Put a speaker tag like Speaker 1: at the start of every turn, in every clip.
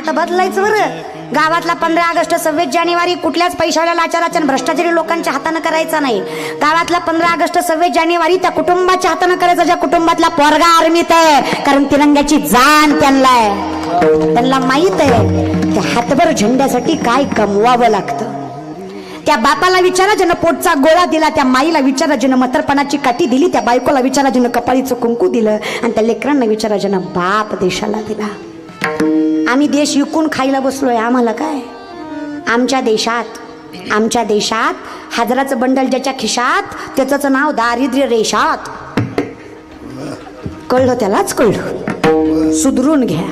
Speaker 1: आता बदलायचं बरं. गावातला 15 ऑगस्ट 26 जानेवारी कुठल्याच पैशाला लाचाराच्या भ्रष्टाचारी लोकांच्या हाताने करायचा नाही. गावातला 15 ऑगस्ट 26 जानेवारी त्या कुटुंबाच्या हाताने करायचा ज्या कुटुंबातला पोरगा आर्मीत आहे. कारण तिरंग्याची जाण त्यांना आहे. त्यांना माहित आहे त्या हातभर झेंड्यासाठी काय कमवावं लागतं. त्या बापाला विचारा ज्यानं पोटचा गोळा दिला, त्या माईला विचारा ज्यानं मतरपणाची काठी दिली, त्या बायकोला विचारा ज्यानं कपाळीचं कुंकू दिलं, आणि त्या लेकरांना विचारा ज्यानं बाप देशाला दिला. आम्ही देश विकून खायला बसलोय. आम्हाला काय? आमच्या देशात हजाराचं बंडल ज्याच्या खिशात त्याच नाव दारिद्र्य रेषात. कळलं? त्यालाच कळलं. सुधरून घ्या,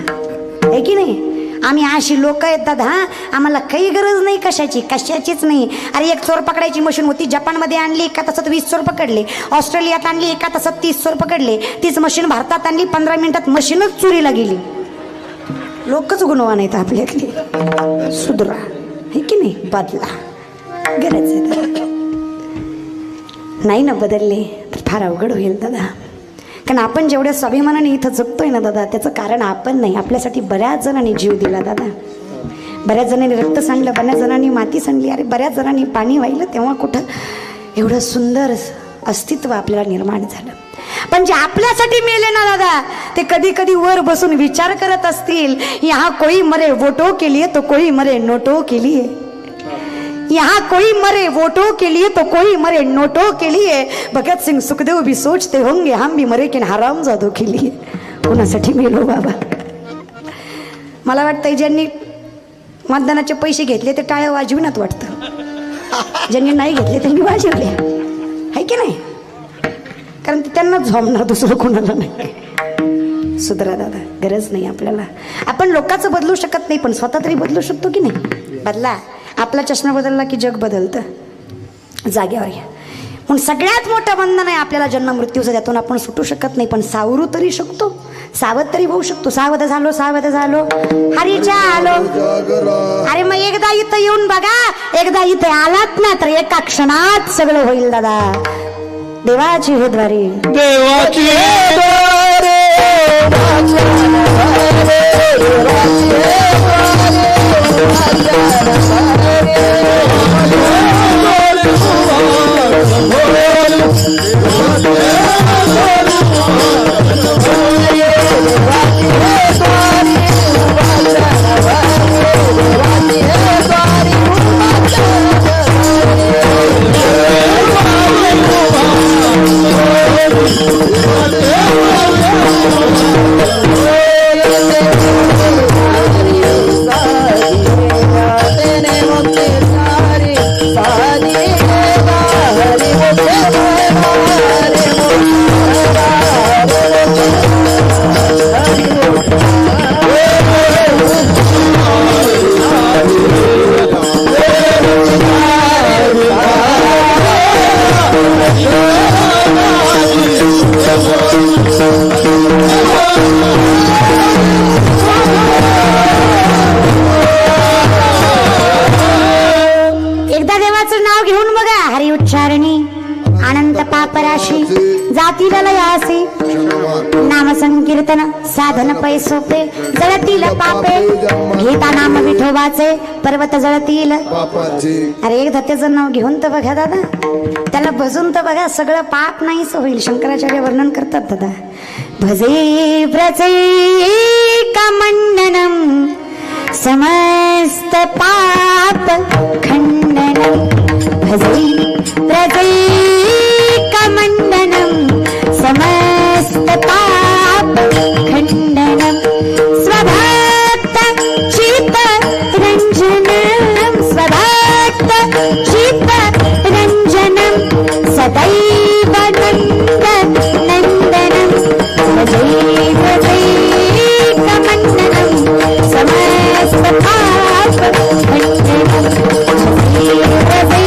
Speaker 1: आहे की नाही? आम्ही अशी लोक आहेत दादा, आम्हाला काही गरज नाही कशाचीच नाही. अरे एक चोर पकडायची मशीन होती, जपानमध्ये आणली, एका तासात 20 चोर पकडले. ऑस्ट्रेलियात आणली, एका तासात 30 चोर पकडले. तीच मशीन भारतात आणली, 15 मिनिटात मशीनच चोरीला गेली. लोकच गुणवान आहेत आपल्यातली. सुधरा, हे की नाही? बदला, गरज आहे. नाही ना बदलले तर फार अवघड होईल दादा. कारण आपण जेवढ्या स्वाभिमानाने इथं जगतोय ना दादा, त्याचं कारण आपण नाही, आपल्यासाठी बऱ्याच जणांनी जीव दिला दादा. बऱ्याच जणांनी रक्त सांडलं, बऱ्याच जणांनी माती सांडली, अरे बऱ्याच जणांनी पाणी वाहिलं, तेव्हा कुठं एवढं सुंदर अस्तित्व आपल्याला निर्माण झालं. पण जे आपल्यासाठी मेले ना दादा, ते कधी कधी वर बसून विचार करत असतील, यहाँ कोई मरे वोटों के लिए तो कोई मरे नोटों के लिए. यहाँ कोई मरे वोटों के लिए तो कोई मरे नोटों के लिए. भगत सिंह सुखदेव भी सोचते होंगे हम भी मरे कि हरामजादों के लिए. कोणासाठी मेलो बाबा? मला वाटतं ज्यांनी मतदानाचे पैसे घेतले ते टाळ्या वाजविनात वाटतं. ज्यांनी नाही घेतले त्यांनी वाजवले, आहे की नाही? कारण ते त्यांनाच झोमणार, दुसरं कोणाला नाही. सुधरा दादा, गरज नाही आपल्याला. आपण लोकांचं बदलू शकत नाही, पण स्वतः तरी बदलू शकतो की नाही? बदला. आपला चष्मा बदलला की जग बदलतं. जागेवर घ्या. म्हणून सगळ्यात मोठं बंधन आहे आपल्याला जन्म मृत्यूचं. त्यातून आपण सुटू शकत नाही, पण सावरू तरी शकतो, सावध तरी होऊ शकतो. सावध झालो हरीच्या आलो. अरे मग एकदा इथं येऊन बघा, एकदा इथे आलात ना तर एका क्षणात सगळं होईल दादा. देवाची हे द्वारे, देवाची हे द्वारे, जातील लयासी. नाम संकीर्तन साधन पैसोपे, जळतील पापे घेता नाम विठोबाचे, पर्वत जळतील. अरे एकदा त्याचं नाव घेऊन तर बघा दादा, त्याला भजून तर बघा, सगळं पाप नाहीच होईल. शंकराचार्य वर्णन करतात दादा. भजे व्रजे कमंडनम समस्त पाप खंडनम. भजे व्रजे कमंडनम समस्त पाप खंडनम. स्वभक्त चित रंजनम, स्वभक्त चित रंजनम, सदैव नंद नंदनम. भजे भजे कमंडनम समस्त पाप खंडनम. भजे भजे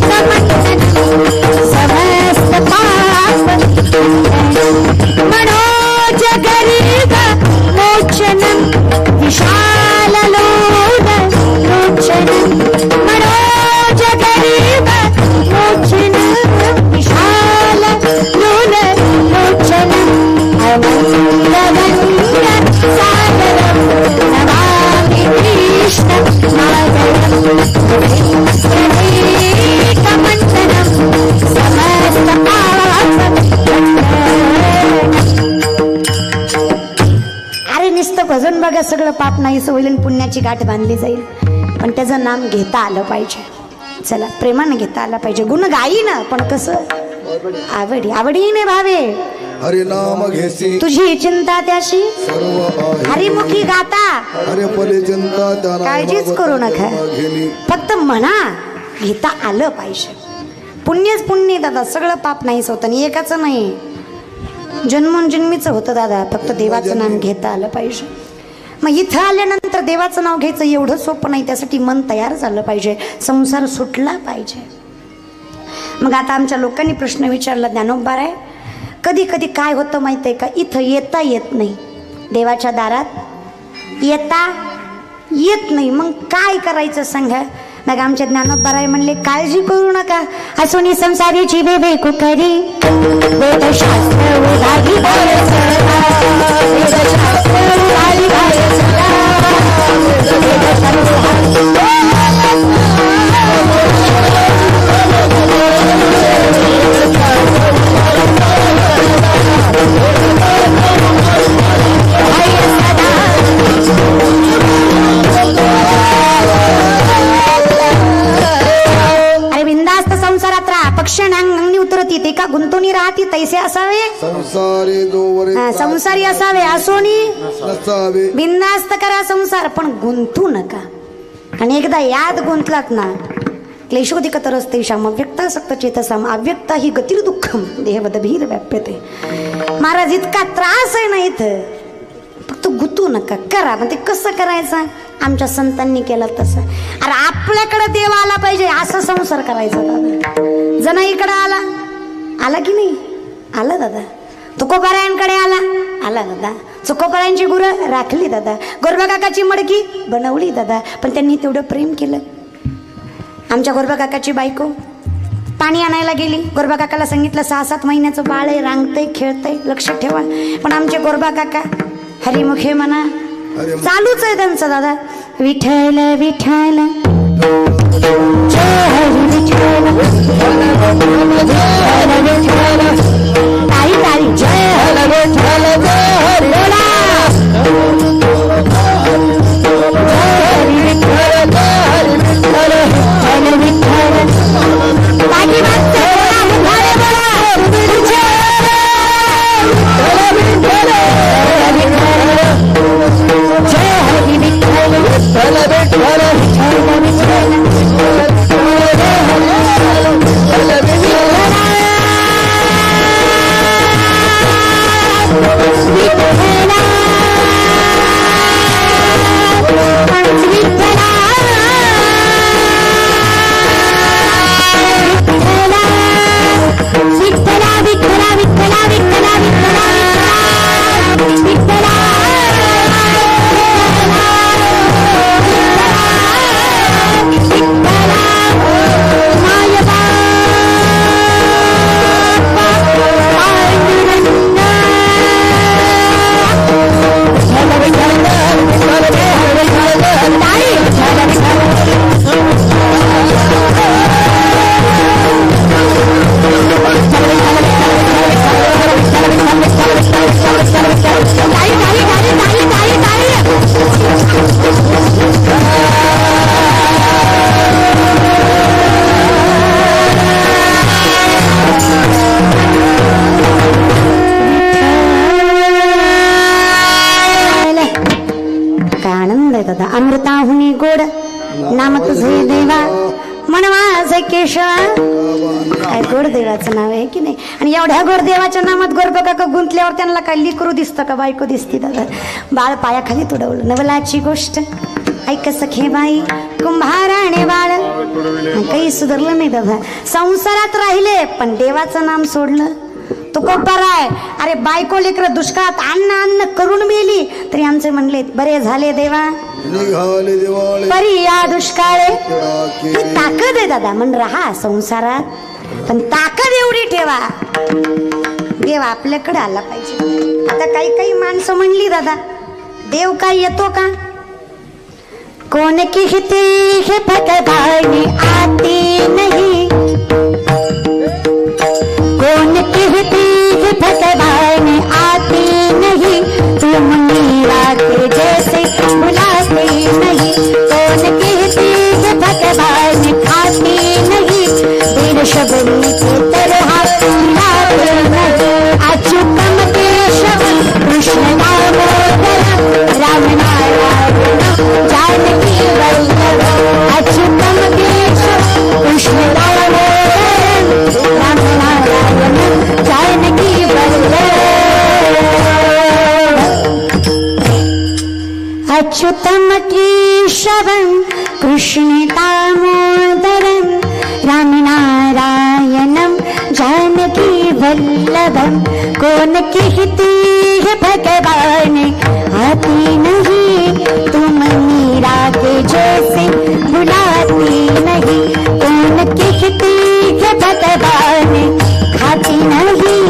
Speaker 1: कमंडनम कृष्ण अरे नुसतं भजन बघा सगळं पाप नाही होईल, पुण्याची गाठ बांधली जाईल, पण त्याचं नाम घेता आलं पाहिजे. चला प्रेमानं घेता आला पाहिजे. गुण गाई ना, पण कसं आवडी आवडीने भावे.
Speaker 2: हरि नाम घेसी
Speaker 1: तुझी चिंता त्याशी
Speaker 2: सर्व
Speaker 1: हरिमुखी गाता.
Speaker 2: हरे पले चिंता त्या
Speaker 1: काळजीच करू नका, फक्त म्हणा घेता आलं पाहिजे. पुण्यच पुण्य दादा, सगळं पाप नाहीच होतं आणि एकाच नाही, जन्मोजन्मीच होतं दादा, फक्त देवाचं नाम घेता आलं पाहिजे. मग इथं आल्यानंतर देवाचं नाव घ्यायचं एवढं सोपं नाही, त्यासाठी मन तयार झालं पाहिजे, संसार सुटला पाहिजे. मग आता आमच्या लोकांनी प्रश्न विचारला, ज्ञानोबा आहे कधी कधी काय होतं माहिती आहे का, इथं येता येत नाही, देवाच्या दारात येता येत नाही, मग काय करायचं सांगा. मग आमच्या ज्ञानोबा म्हणले काळजी करू नका, असोनी संसारीची बेबे कुकरी वेदशास्त्र उदागी पक्षांनी उतरती ते का गुंतवणी राहती तैसे असावे संसारी असावे, असोनी
Speaker 2: नसावे.
Speaker 1: बिंदास्त करा संसार, पण गुंतू नका. आणि एकदा याद गुंतलात ना, क्लेशोधिकतर तेषाम अव्यक्ता सक्त चेतसाम अव्यक्ता ही गतिर् दुःखम देहवदभीर व्याप्यते. महाराज इतका त्रास आहे ना इथं, फक्त गुंतू नका, करा. पण ते कसं करायचं, आमच्या संतांनी केलं तसं. अरे आपल्याकडे देव आला पाहिजे असं संसार करायचा दादा. जना इकडे आला की नाही, आला दादा. तुकोबारायांकडे आला दादा. तुकोबारायांची गुरं राखली दादा, गोरबा काकाची मडकी बनवली दादा, पण त्यांनी तेवढं प्रेम केलं. आमच्या गोरबा काकाची बायको पाणी आणायला गेली, गोरबा काकाला सांगितलं 6-7 महिन्याचं बाळ आहे, रांगतंय खेळतंय, लक्ष ठेवा. पण आमचे गोरबा काका हरिमुखे म्हणा चालूच आहे त्यांचं दादा. विठ्ठल विठ्ठल जय हरी विठ्ठल, ताई ताई जय हरी विठ्ठल, जय हरी बोला जय हरी विठ्ठल, जय हरी विठ्ठल, हरी विठ्ठल बाकी वाजते बोला जय हरी विठ्ठल, विठ्ठल विठ्ठल विठ्ठल अमृताहुनी गोड नाम तुझे देवा म्हणवाज केशवा. काय गोड देवाचं नाव आहे की नाही. आणि एवढ्या गोड देवाच्या नामात गोरबा काका गुंतल्यावर त्यांना काय लिकरू दिसतं का बायको दिसती दादा. बाळ पायाखाली तुडवलं. नवलाची गोष्ट ऐक सखे बाई कुंभाराने बाळ काही सुधारलं नाही दादा. संसारात राहिले पण देवाचं नाम सोडलं. तुकोबाराय अरे बायको लेकर दुष्काळात अन्न करून मेली तरी आमचे म्हणले बरे झाले देवा परी या दुष्काळे. ही ताकद आहे दादा. म्हण राहा संसारात पण ताकद एवढी ठेवा देव आपल्याकडे आला पाहिजे. आता काही माणसं म्हणली दादा देव काय येतो का. कौन कहते हैं भगवान आते नहीं, कौन कहते हैं भगवान आते नहीं, तुम मीरा के जैसे बुलाते नहीं। कौन कहते हैं भगवान आते नहीं, वीर शबरी के तरह बुलाते नहीं। अच्युतम केशव कृष्ण दामोदर राम नारायण जानकी वल्लभ। अच्युतम केशव कृष्ण दामोदर राम नारायण जानकी वल्लभ। अच्युतम केशवं कृष्ण दामोदरं राम नारायणं जानकी वल्लभं। कौन कहते हैं भगवान आते नहीं, तुम मीरा के जैसे बुलाते नहीं। कौन कहते हैं भगवान खाते नहीं,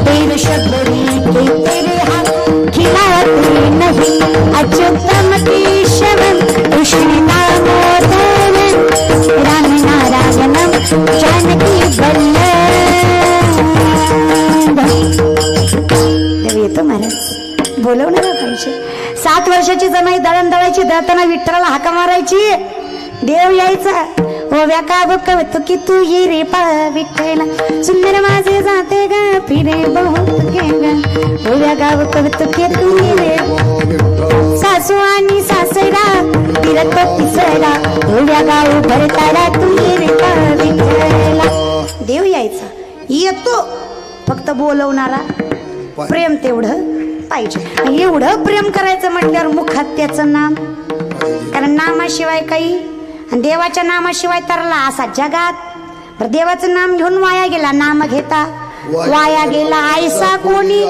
Speaker 1: देव शबरी के तेरे हाथ खिलाते नहीं। अच्युतम केशवं कृष्ण दामोदरं राम नारायणं जानकी वल्लभ। येतो महाराज बोलवणार पाहिजे। 7 वर्षाची जमाई दळण दळायची, दळताना विठ्ठलाला हाका मारायची, देव यायचा। ओव्या का बघ की तू ये रे पा विठ्ठला, सुंदर माझे जाते ग फिरे बहुत ग। ओव्या का बघ की तू ये रे, सासू आणि सासरा फिरत तिसरा, ओव्या गाव भरतारा तू ये रे पा विठ्ठला। देव यायचा, येतो, फक्त बोलवणारा प्रेम तेवढं पाहिजे। एवढं प्रेम करायचं म्हटल्यावर मुखात त्याचं नाम, कारण नामाशिवाय काही, आणि देवाच्या नामाशिवाय तरला असा जगात। तर देवाचं नाम घेऊन वाया गेला, नाम घेता वाया गेला। ऐसा कोणी,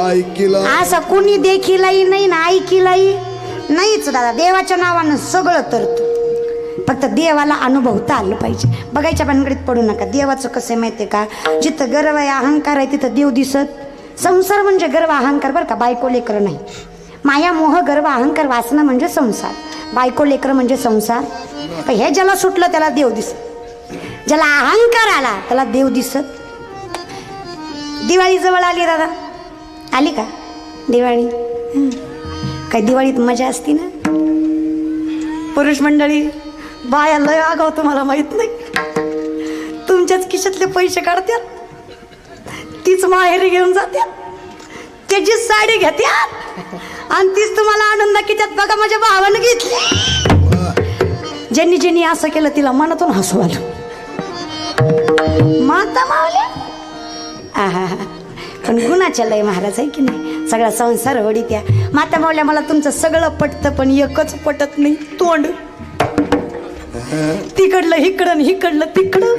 Speaker 1: असा कोणी देखीलही नाही ना ऐकिलाही नाहीच दादा। देवाच्या नावानं सगळं तरतो, फक्त देवाला अनुभवता आलं पाहिजे। बघायच्या भानगडीत पडू नका। देवाचं कसं माहितीये का, जिथं गर्व आहे अहंकार आहे तिथं देव दिसत। संसार म्हणजे गर्व अहंकार बरं का, बायको लेकर नाही। माया मोह गर्व अहंकार वासना म्हणजे संसार, बायको लेकर म्हणजे संसार। हे ज्याला सुटलं त्याला देव दिसत, ज्याला अहंकार आला त्याला देव दिसत। दिवाळी जवळ आली दादा, आली का दिवाळी? काय दिवाळीत मजा असती ना। पुरुष मंडळी बाया लय आगाव, तुम्हाला माहित नाही, तुमच्याच खिशातले पैसे काढत्यात, तीच माहेरी घेऊन जात्यात, त्याची साडी घेत्यात आणि तीच तुम्हाला आनंद कित्यात। बघा माझ्या भावानं घेतली, ज्यांनी ज्यांनी असं केलं तिला मनातून हसू आलं। माता मावल्या आहा, पण गुणाच्या लय महाराज आहे की नाही, सगळा संसार वडी त्या। माता मावल्या मला तुमचं सगळं पटतं, पण एकच पटत नाही, तोंड। तिकडलं हिकडं हिकडलं तिकडं,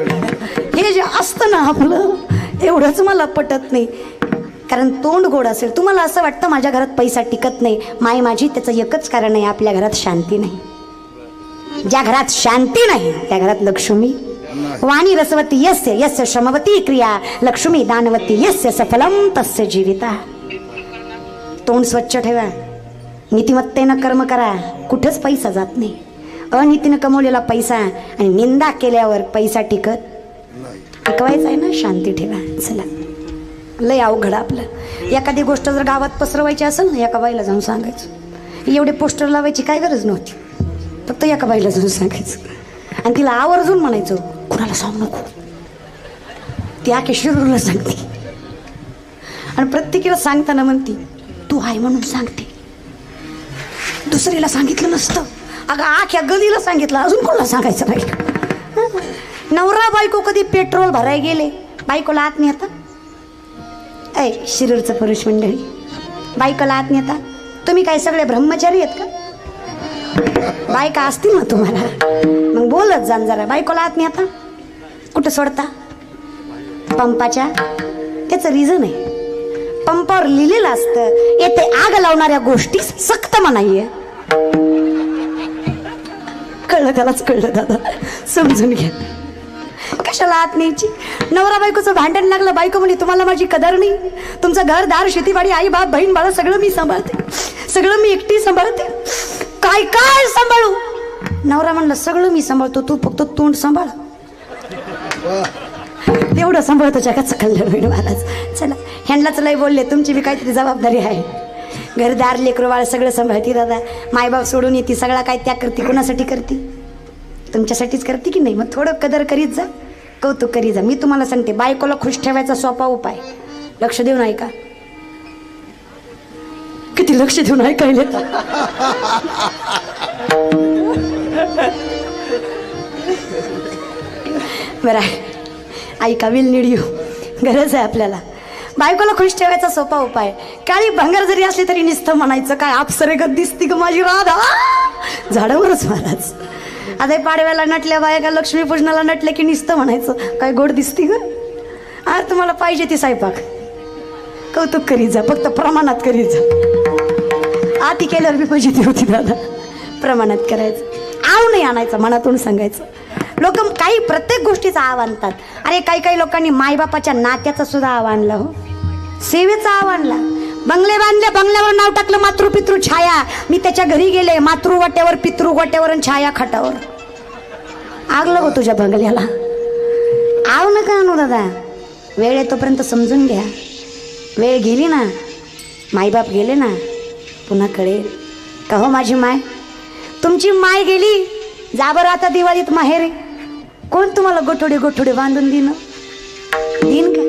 Speaker 1: हे जे असतं ना आपलं, एवढंच मला पटत नाही। कारण तोंड गोड असेल, तुम्हाला असं वाटतं माझ्या घरात पैसा टिकत नाही, माय माझी, त्याचं एकच कारण आहे, आपल्या घरात शांती नाही। ज्या घरात शांती नाही त्या घरात लक्ष्मी वाणी रसवती यस्य यस्य श्रमवती क्रिया, लक्ष्मी दानवती यस्य सफलम तस्य जीविता। तोंड स्वच्छ ठेवा, नीतिमत्तेनं कर्म करा, कुठंच पैसा जात नाही। अनितीनं कमवलेला पैसा आणि निंदा केल्यावर पैसा टिकवायचा आहे ना, शांती ठेवा। चला, लय अवघड आपलं। एखादी गोष्ट जर गावात पसरवायची असेल ना, एका बाईला जाऊन सांगायचं। एवढे पोस्टर लावायची काय गरज नव्हती, फक्त एका बाईला जाऊन सांगायचं आणि तिला आवर्जून म्हणायचं कुणाला सांगू नको, ती आखे शिरूरला सांगते आणि प्रत्येकीला सांगताना म्हणती तू आहे म्हणून सांगते, दुसरीला सांगितलं नसतं। अगं आख्या गलीला सांगितलं, अजून कोणाला सांगायचं नाही। नवरा बायको कधी पेट्रोल भराय गेले, बायकोला आत नेता? ऐ शिरूरचं पुरुष मंडळी, बायकोला आत नेता? तुम्ही काय सगळे ब्रह्मचारी आहेत का? बायका असतील ना तुम्हाला, मग बोलत जा जरा। बायकोला आत नेता? कुठं सोडता? पंपाच्या। त्याचं रिझन आहे, पंपावर लिहिलेलं असतं येथे आग लावणाऱ्या गोष्टी सक्त मनाई। कळलं, त्यालाच कळलं दादा, समजून घ्या। कशाला आत न्यायची? नवरा बायकोचं भांडण लागलं, बायको म्हणे तुम्हाला माझी कदर नाही, तुमचं घरदार शेतीवाडी आई बाप बहीण बाळा सगळं मी सांभाळते, सगळं मी एकटी सांभाळते, काय काय सांभाळू? नवरा म्हणलं सगळं मी सांभाळतो, तू फक्त तोंड सांभाळ. तेवढं सांभाळतो जगाचं कल्याण होईल महाराज. चला, ह्यांनाच लय बोलले, तुमची बी काहीतरी जबाबदारी आहे. घरदार लेकरू बाळ सगळं सांभाळती दादा. मायबाप सोडून येते, सगळा काय त्याग करते, कोणासाठी करते? तुमच्यासाठीच करते की नाही? मग थोडं कदर करीत जा, कौतुक करीत जा. मी तुम्हाला सांगते, बायकोला खुश ठेवायचा सोपा उपाय, लक्ष देऊन ऐका. किती लक्ष देऊन ऐकायला बरं आहे, ऐका, विल नीड यू. गरज आहे आपल्याला. बायकोला खुश ठेवायचा सोपा उपाय, काळी भंगार जरी असली तरी नुसतं म्हणायचं, काय अप्सरेगत दिसती ग माझी राधा, झाडावरच महाराज. आता पाडव्याला नटल्या बायका, लक्ष्मीपूजनाला नटले की नुसतं म्हणायचं, काय गोड दिसती ग. आज तुम्हाला पाहिजे ती स्वयंपाक, कौतुक करीत जा, फक्त प्रमाणात करीत जा. आती केल्यावर बी पाहिजे ती होती दादा, प्रमाणात करायचं. आव नाही आणायचं, मनातून सांगायचं. लोक काही प्रत्येक गोष्टीचं आव आणतात. अरे काही लोकांनी मायबापाच्या नात्याचं सुद्धा आव आणलं, हो, सेवेचा आव आणला. बंगले बांधले, बंगल्यावर नाव टाकलं मातृपितृ छाया. मी त्याच्या घरी गेले, मातृ वाट्यावर, पितृ वाट्यावर आणि छाया खाटावर. आग लागो तुझ्या बंगल्याला. आव नका आणू दादा, वेळ येतोपर्यंत समजून घ्या. वेळ गेली ना, मायबाप गेले ना, पुन्हा कळेल. का हो माझी माय, तुमची माय गेली, जा बरं आता दिवाळीत माहेरी. कोण तुम्हाला गोठोडे बांधून देईन का?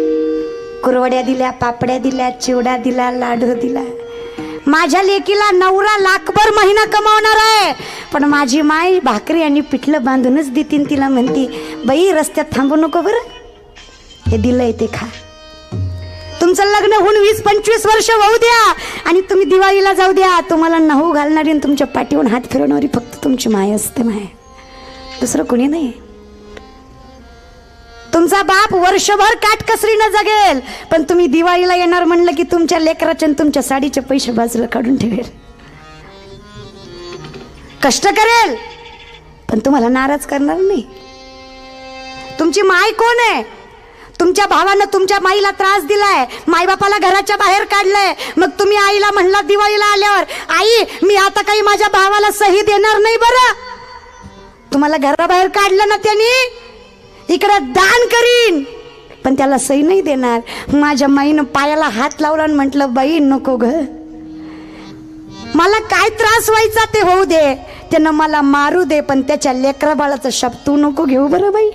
Speaker 1: कुरवड्या दिल्या, पापड्या दिल्या, चिवडा दिला, लाडू दिला. माझ्या लेकीला नवरा लाखभर महिना कमावणार आहे, पण माझी माय भाकरी आणि पिठलं बांधूनच देतीन. तिला म्हणती, बाई रस्त्यात थांबू नको बरं, हे दिलंय ते खा. तुमचं लग्न होऊन 20-25 वर्ष होऊ द्या आणि तुम्ही दिवाळीला जाऊ द्या, तुम्हाला नहू घालणारी आणि तुमच्या पाठीवरून हात फिरवणारी फक्त तुमची माय असते. माय दुसरं कोणी नाही. तुमचा बाप वर्षभर काटकसरीनं जगेल, पण तुम्ही दिवाळीला येणार म्हणलं की तुमच्या लेकराचे आणि तुमच्या साडीचे पैसे बाजूला काढून ठेवेल. कष्ट करेल, पण तुम्हाला नाराज करणार नाही. तुमची माय कोण आहे? तुमच्या भावानं तुमच्या माईला त्रास दिलाय, मायबापाला घराच्या बाहेर काढलंय. मग तुम्ही आईला म्हणला दिवाळीला आल्यावर, आई मी आता काही माझ्या भावाला सही देणार नाही बरं. तुम्हाला घराबाहेर काढलं ना त्यांनी, इकडं दान करीन पण त्याला सही नाही देणार. माझ्या माईनं पायाला हात लावला आणि म्हटलं, बाई नको ग, मला काय त्रास व्हायचा ते होऊ दे, त्यानं मला मारू दे, पण त्याच्या लेकरा बाळाचा शब्द तू नको घेऊ बरं बाई,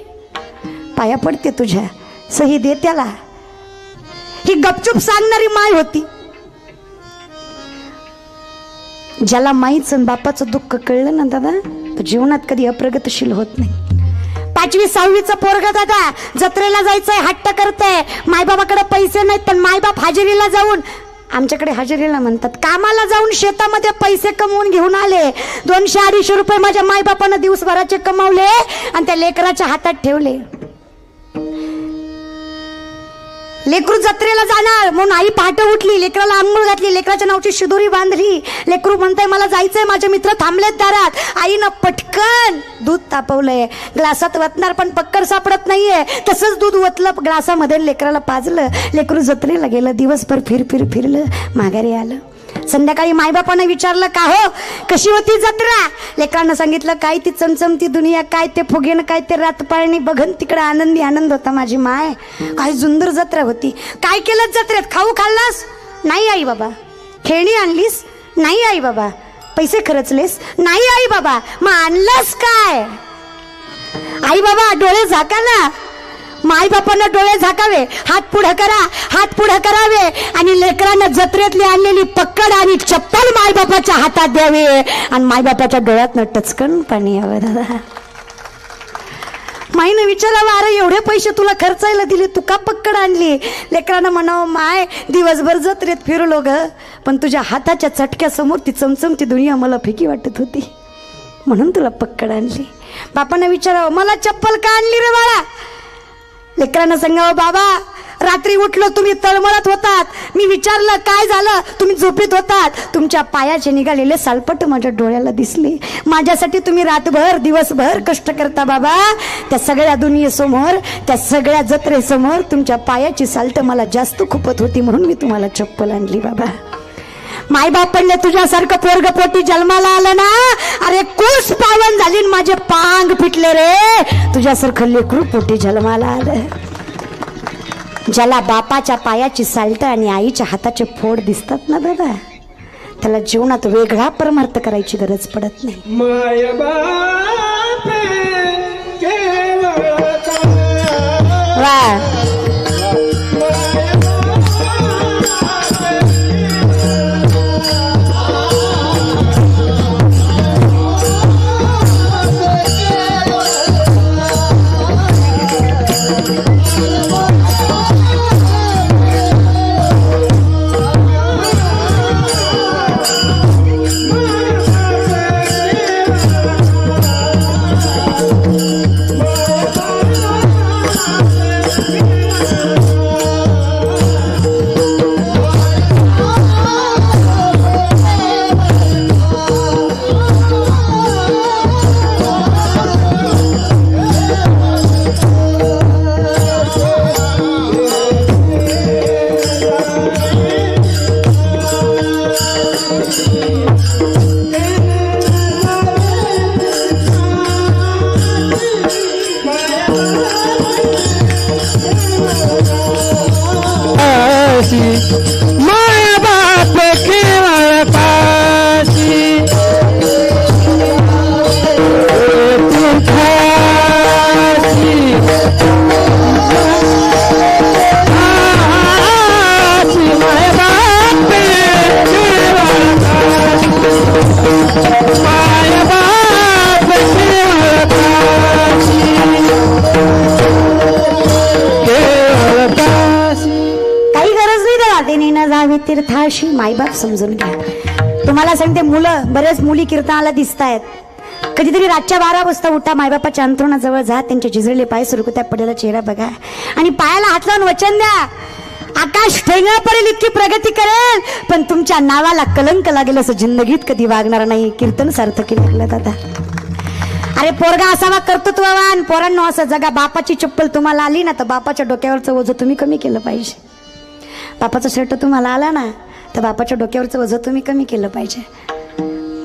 Speaker 1: पाया पडते तुझ्या, सही दे त्याला. ही गपचूप सांगणारी माय होती. ज्याला माईचं बापाचं दुःख कळलं ना दादा, तो जीवनात कधी अप्रगतशील होत नाही. 5वी-6वीचं पोरग दादा जत्रेला जायचंय, हट्ट करतंय, मायबापाकडे पैसे नाहीत, पण मायबाप हजेरीला जाऊन, आमच्याकडे हजेरीला म्हणतात, कामाला जाऊन शेतामध्ये पैसे कमवून घेऊन आले. 200-250 रुपये माझ्या मायबापानं दिवसभराचे कमावले आणि त्या लेकराच्या हातात ठेवले. लेकरू जत्रेला जाणार म्हणून आई पहाटे उठली, लेकराला आंघोळ घातली, लेकराच्या नावची शिदोरी बांधली. लेकरू म्हणताय मला जायचंय, माझे मित्र थांबलेत दारात. आईनं पटकन दूध तापवलंय, ग्लासात वतणार पण पक्कर सापडत नाहीये, तसंच दूध वतलं ग्लासामध्ये, लेकराला पाजलं. लेकरू जत्रेला गेलं, दिवसभर फिरलं, माघारी आलं. संध्याकाळी मायबापानं विचारलं, का हो कशी होती जत्रा? लेकरानं सांगितलं, काय ती चमचमती दुनिया, काय ते फुगेन, काय ते रातपाळणी बघन, तिकडे आनंदी आनंद होता माझी माय. काय सुंदर जत्रा होती. काय केलं जत्रेत? खाऊ खाल्लास? नाही आई बाबा. खेळणी आणलीस? नाही आई बाबा. पैसे खर्चलेस? नाही आई बाबा. मग आणलंस काय? आई बाबा डोळे झाका ना. मायबापानं डोळे झाकावे, हात पुढे करा, हात पुढे करावे आणि लेकरानं जत्रेतली आणलेली पक्कड आणि चप्पल मायबापाच्या हातात द्यावे आणि मायबापाच्या डोळ्यातनं टचकन पाणी यावं. दादा माईनं विचारावं, अरे एवढे पैसे तुला खर्चायला दिले, तू का पक्कड आणली? लेकरानं म्हणावं, माय दिवसभर जत्रेत फिरलो ग, पण तुझ्या हाताच्या चटक्यासमोर ती चमचमती दुनिया मला फिकी वाटत होती, म्हणून तुला पक्कड आणली. बापानं विचारावं, मला चप्पल का आणली रे बाळा? लेकरांना सांगावं, बाबा रात्री उठलो, तुम्ही तळमळत होतात, मी विचारलं काय झालं, तुम्ही झोपेत होतात, तुमच्या पायाचे निघालेले सालपट माझ्या डोळ्याला दिसले, माझ्यासाठी तुम्ही रातभर दिवसभर कष्ट करता बाबा, त्या सगळ्या दुनियेसमोर, त्या सगळ्या जत्रेसमोर तुमच्या पायाची सालट मला जास्त खुपत होती, म्हणून मी तुम्हाला चप्पल आणली बाबा. मायबापांनी तुझ्यासारखं पोरग पोटी जन्माला आलं ना, अरे कुस पावन झाली, माझे पांग फिटले रे. तुझ्यासारखं लेकरू पोटी जन्माला आलं. ज्याला बापाच्या पायाची साल्ट आणि आईच्या हाताचे फोड दिसतात ना दादा, त्याला जीवनात वेगळा परमार्थ करायची गरज पडत नाही.
Speaker 3: माय बाप केवळ
Speaker 1: वा
Speaker 3: माय बाप केवळ पाशी माय बाप माय बाप केवळ पाशी.
Speaker 1: काही गरज नाही देवा देणी न जावे तीर्थाशी. मायबाप समजून घ्या. तुम्हाला सांगते, मुलं बऱ्याच मुली कीर्तनाला दिसत आहेत. कधीतरी रातच्या 12 वाजता उठा, मायबापाच्या अंथरुणाजवळ जा, त्यांचे झिजलेले पाय सुरकुत्या पडलेला चेहरा बघा आणि पायाला हात लावून वचन द्या, आकाश ठेंगा पडेल इतकी प्रगती करेल, पण तुमच्या नावाला कलंक लागेल असं जिंदगीत कधी वागणार नाही. कीर्तन सार्थकी लागलं दादा. अरे पोरगा असावा कर्तृत्ववान. पोरांनो असं जगा. बापाची चप्पल तुम्हाला आली ना तर बापाच्या डोक्यावरचं ओझं तुम्ही कमी केलं पाहिजे. बापाचा शर्ट तुम्हाला आला ना तर बापाच्या डोक्यावरचं ओझं तुम्ही कमी केलं पाहिजे.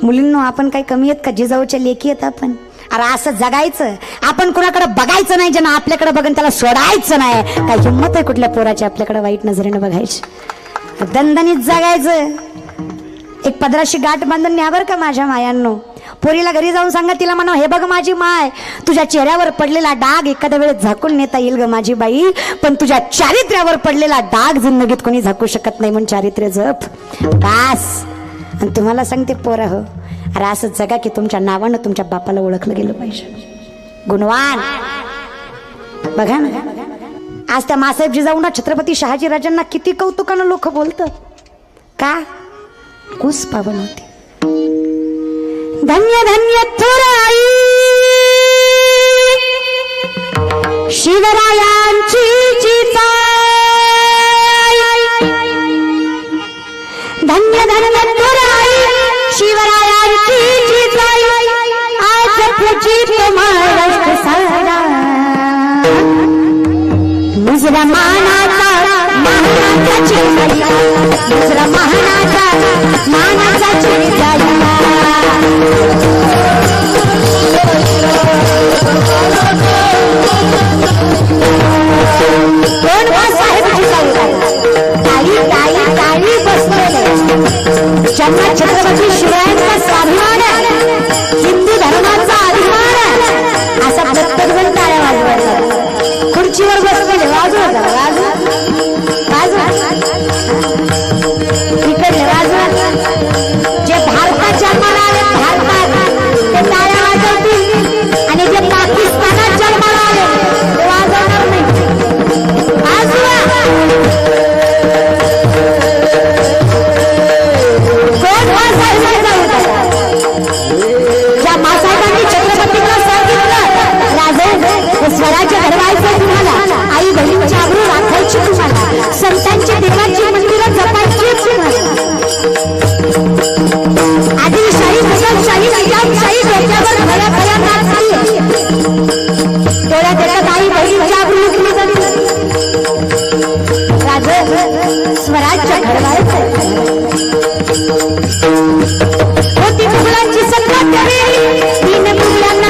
Speaker 1: मुलींनो, आपण काही कमी आहेत का? जिजाऊच्या लेकी आहेत आपण. अरे असं जगायचं. आपण कुणाकडे बघायचं नाही, ज्यांना आपल्याकडे बघून त्याला सोडायचं नाही. काय हिंमत आहे कुठल्या पोराची आपल्याकडे वाईट नजरेने बघायची? दणदणीत जगायचं. एक पदराशी गाठ बांधून न्या बरं का माझ्या मायांनो. पोरीला घरी जाऊन सांगा, तिला म्हणा, हे बघ माझी माय, तुझ्या चेहऱ्यावर पडलेला डाग एखाद्या वेळेस झाकून नेता येईल ग माझी बाई, पण तुझ्या चारित्र्यावर पडलेला डाग जिंदगीत कोणी झाकू शकत नाही. म्हणून चारित्र्य जप बास. आणि तुम्हाला सांगते पोरं हो, अरे असं जगा की तुमच्या नावानं तुमच्या बापाला ओळखलं गेलं पाहिजे. गुणवान बघा ना, आज त्या मासाहेब जिजाऊंना, छत्रपती शहाजी राजांना किती कौतुकानं लोक बोलतात. का? कुस पावन होती. धन्य धन्य थोराई शिवरायांची जिजाई. धन्य धन्य थोराई शिवरायांची जिजाई. आज पूजित महाराष्ट्र सारा. मुजरा मानाचा जिजाई. मुजरा मानाचा जिजाई. कोण साहेब जिजाऊ? ताई ताई ताई बसलेले. ज्यांना छत्रपती शिवरायांचा स्वाभिमान, हिंदू धर्माचा अभिमान, असा प्रत्येक जण टाळ्या वाजवायचा. खुर्चीवर बसलेले वाजवा वाजवा वाजवा इकडले वाजवा. जे भारतात जन्माला आले, भारतात, ते टाळ्या वाजवतील, आणि जे पाकिस्तानात जन्माला आले ते वाजवणार नाही. वाजवा. कोण ज्या मासाहेबांनी छत्रपतींना सांगितलं, राजे स्वराज्य घडवायचं तुम्हाला, आई बहिणीची आबरू राखायची तुम्हाला, संतांची देवांची मंदिरं जपायची तुम्हाला. आदिलशाही, मुघलशाही, निजामशाही डोक्यावर भया भया नाचली. डोळ्या देतात आई बहिणीची आबरू लुटली जाते. राजे स्वराज्य घडवायचं. होती मुघलांची सत्ता त्यावेळी, 3 मुघलांना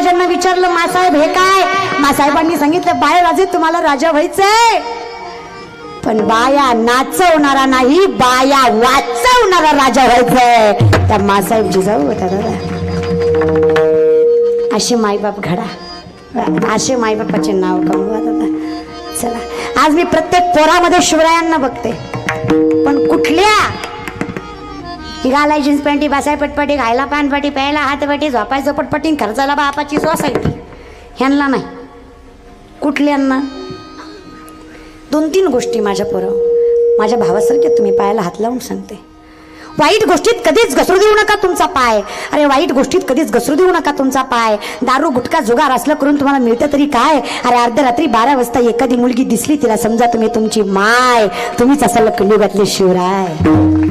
Speaker 1: महाराजांना विचारलं मासाहेब हे काय? मासाहेबांनी सांगितलं बाळराजे तुम्हाला राजा व्हायचंय, पण बाया नाचवणारा नाही, बाया वाचवणारा राजा व्हायचंय. त्या मासाहेब जिजाऊ होता दादा. असे मायबाप घडा, असे मायबापाचे नाव कमवा दादा. चला, आज मी प्रत्येक पोरामध्ये शिवरायांना बघते, पण कुठल्या घालाय जीन्स पॅन्टी, बसाय पटपटी, घायला पानपटी, प्यायला हातपटी, झोपाय झोपटपटी, खर्चाला बापाची सोसायटी, ह्यांना नाही. कुठल्यांना? 2-3 गोष्टी माझ्या माझ्या भावासारख्या तुम्ही पायाला हात लावून सांगते. वाईट गोष्टीत कधीच घसरू देऊ नका तुमचा पाय. अरे वाईट गोष्टीत कधीच घसरू देऊ नका तुमचा पाय. दारू गुटखा जुगार असलं करून तुम्हाला मिळतं तरी काय? अरे अर्धरात्री 12 वाजता एखादी मुलगी दिसली, तिला समजा तुम्ही तुमची माय. तुम्हीच असाल कलियुगातले शिवराय,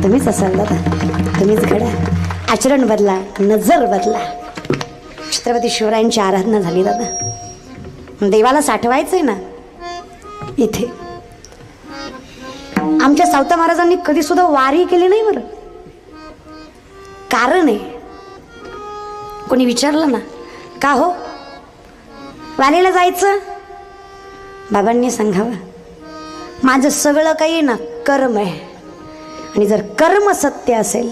Speaker 1: तुम्हीच असाल दादा. तुम्हीच घडा, आचरण बदला, नजर बदला. छत्रपती शिवरायांची आराधना झाली दादा. देवाला साठवायचंय ना इथे. आमच्या सावता महाराजांनी कधी सुद्धा वारी केली नाही बरं. कारण आहे, कोणी विचारलं ना का हो वारीला जायचं, बाबांनी सांगावं माझं सगळं काही ना कर्म आहे, आणि जर कर्म सत्य असेल,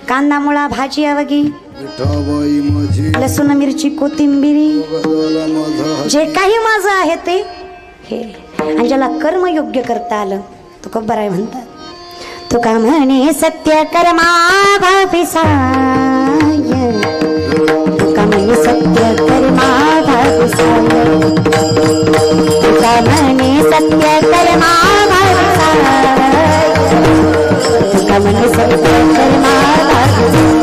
Speaker 1: कांदा मुळा भाजी अवगी,
Speaker 2: विठाबाई माझी
Speaker 1: लसूण मिरची कोथिंबिरी,
Speaker 2: बघायला माझा
Speaker 1: जे काही माझं आहे ते हे. आणि ज्याला कर्म योग्य करता आलं तो कब्बर आहे म्हणतात. तुका म्हणे सत्य कर्मा भाविसाय, तुका म्हणे सत्य कर्मा भाविसाय, तुका म्हणे सत्य कर्मा भाविसाय, तुका म्हणे सत्य कर्मा भाविसाय.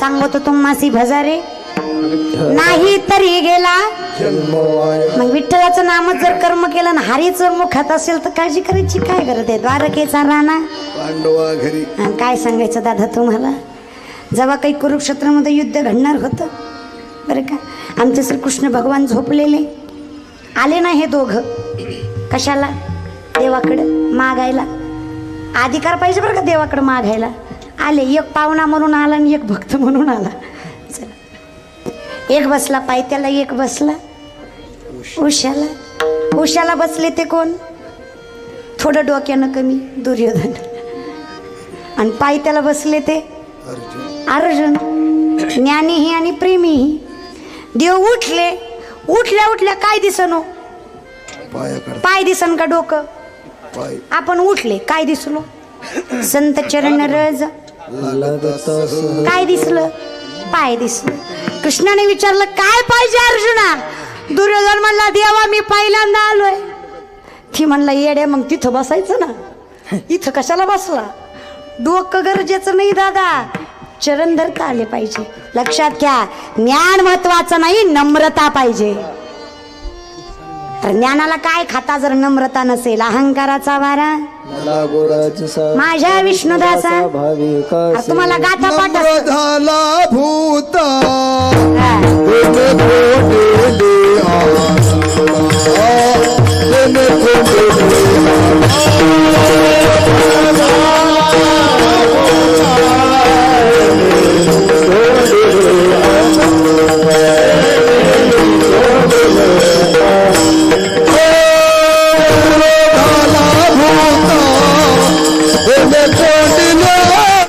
Speaker 1: सांगतो तुम्हासी भजारे नाही तरी गेला. मग विठ्ठलाचं नामच जर कर्म केलं ना हरीचं मुखात असेल तर काळजी करायची काय गरज आहे. द्वारकेचा राणा
Speaker 2: पांडवा घरी.
Speaker 1: काय सांगायचं दादा तुम्हाला, जेव्हा काही कुरुक्षेत्रामध्ये युद्ध घडणार होतं बरं का, आमचे श्रीकृष्ण भगवान झोपलेले आले ना हे दोघं. कशाला? देवाकडे मागायला. अधिकार पाहिजे बरं का देवाकडे मागायला. आले, एक पाहुणा म्हणून आला आणि एक भक्त म्हणून आला. चला, एक बसला पायथ्याला, एक बसला उशाला. उशाला बसले ते कोण? थोडं डोक्यानं कमी दुर्योधन. आणि पायथ्याला बसले ते अर्जुन. ज्ञानीही आणि प्रेमीही. देव उठले, उठल्या उठल्या काय दिसनो? पाय दिसन का डोकं? आपण उठले काय दिसलो? संत चरण रज. काय दिसलं? पाय दिसलं. कृष्णाने विचारलं काय पाहिजे अर्जुना? दुर्योधन म्हणला देवा मी पहिल्यांदा आलोय. ती म्हणला येडे मग तिथं बसायचं ना, इथं कशाला बसला? डोकं गरजेचं नाही दादा, चरण धरता आले पाहिजे. लक्षात घ्या, ज्ञान महत्वाचं नाही, नम्रता पाहिजे. तर ज्ञानाला काय खाता जर नम्रता नसेल? अहंकाराचा वारा माझ्या विष्णुदासा. तुम्हाला गाथा पाठ
Speaker 2: झाला भूता
Speaker 1: हा.
Speaker 2: क्रोधाला भूता